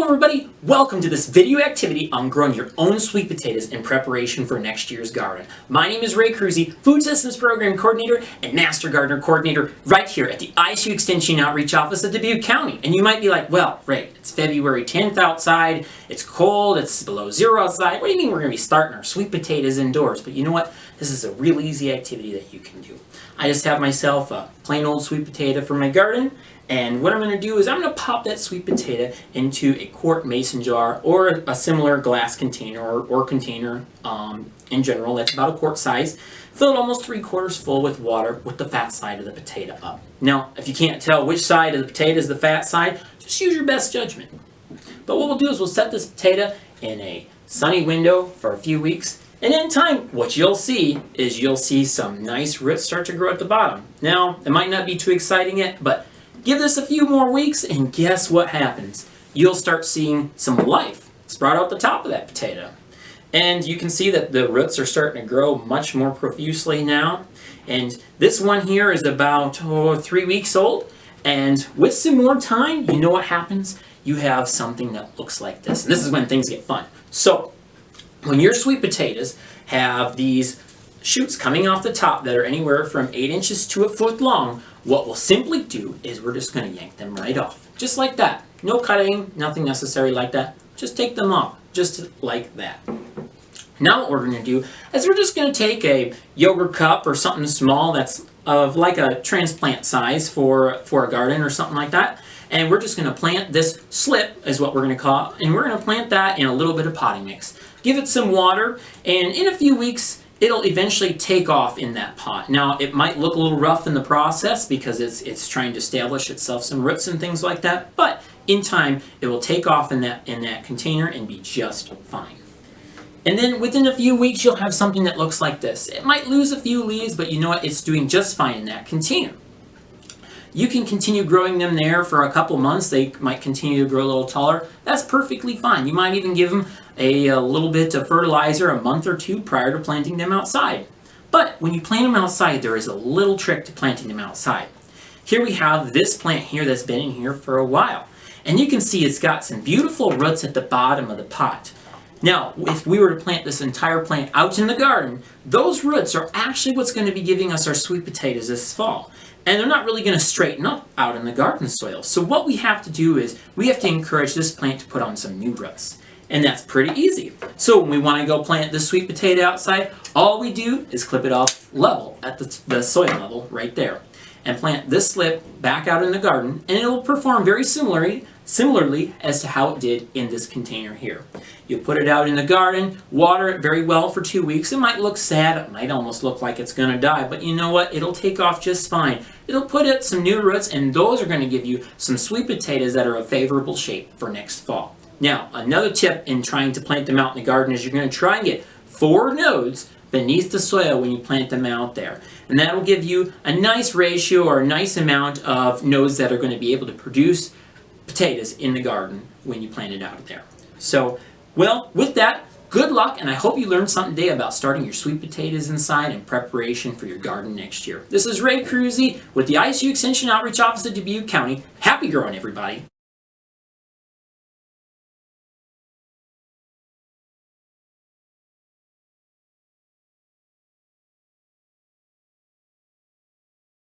Hello everybody, welcome to this video activity on growing your own sweet potatoes in preparation for next year's garden. My name is Kruse, Food Systems Program Coordinator and Master Gardener Coordinator right here at the ISU Extension Outreach Office of Dubuque County. And you might be like, well, Ray, it's February 10th outside, it's cold, it's below zero outside. What do you mean we're going to be starting our sweet potatoes indoors? But you know what? This is a real easy activity that you can do. I just have myself a plain old sweet potato for my garden. And what I'm going to do is I'm going to pop that sweet potato into a quart mason jar or a similar glass container or container in general that's about a quart size. Fill it almost 3/4 full with water with the fat side of the potato up. Now, if you can't tell which side of the potato is the fat side, just use your best judgment. But what we'll do is we'll set this potato in a sunny window for a few weeks. And in time, what you'll see is you'll see some nice roots start to grow at the bottom. Now, it might not be too exciting yet, but give this a few more weeks and guess what happens? You'll start seeing some life sprout out the top of that potato. And you can see that the roots are starting to grow much more profusely now. And this one here is about 3 weeks old. And with some more time, you know what happens? You have something that looks like this. And this is when things get fun. So, when your sweet potatoes have these shoots coming off the top that are anywhere from 8 inches to a foot long, what we'll simply do is we're just going to yank them right off. Just like that. No cutting, nothing necessary like that. Just take them off. Just like that. Now what we're going to do is we're just going to take a yogurt cup or something small that's of like a transplant size for a garden or something like that. And we're just going to plant this slip is what we're going to call it. And we're going to plant that in a little bit of potting mix. Give it some water, and in a few weeks, it'll eventually take off in that pot. Now, it might look a little rough in the process because it's trying to establish itself some roots and things like that, but in time, it will take off in that container and be just fine. And then within a few weeks, you'll have something that looks like this. It might lose a few leaves, but you know what? It's doing just fine in that container. You can continue growing them there for a couple months. They might continue to grow a little taller. That's perfectly fine. You might even give them a little bit of fertilizer a month or two prior to planting them outside. But when you plant them outside, there is a little trick to planting them outside. Here we have this plant here that's been in here for a while. And you can see it's got some beautiful roots at the bottom of the pot. Now, if we were to plant this entire plant out in the garden, those roots are actually what's going to be giving us our sweet potatoes this fall. And they're not really going to straighten up out in the garden soil. So what we have to do is we have to encourage this plant to put on some new roots. And that's pretty easy. So when we want to go plant this sweet potato outside, all we do is clip it off level at the soil level right there. And plant this slip back out in the garden, and it will perform very similarly as to how it did in this container here. You put it out in the garden, water it very well for 2 weeks. It might look sad, it might almost look like it's going to die, but you know what? It'll take off just fine. It'll put out some new roots, and those are going to give you some sweet potatoes that are a favorable shape for next fall. Now, another tip in trying to plant them out in the garden is you're going to try and get 4 nodes beneath the soil when you plant them out there. And that'll give you a nice ratio or a nice amount of nodes that are going to be able to produce potatoes in the garden when you plant it out there. So, well, with that, good luck, and I hope you learned something today about starting your sweet potatoes inside in preparation for your garden next year. This is Kruse with the ISU Extension Outreach Office of Dubuque County. Happy growing, everybody.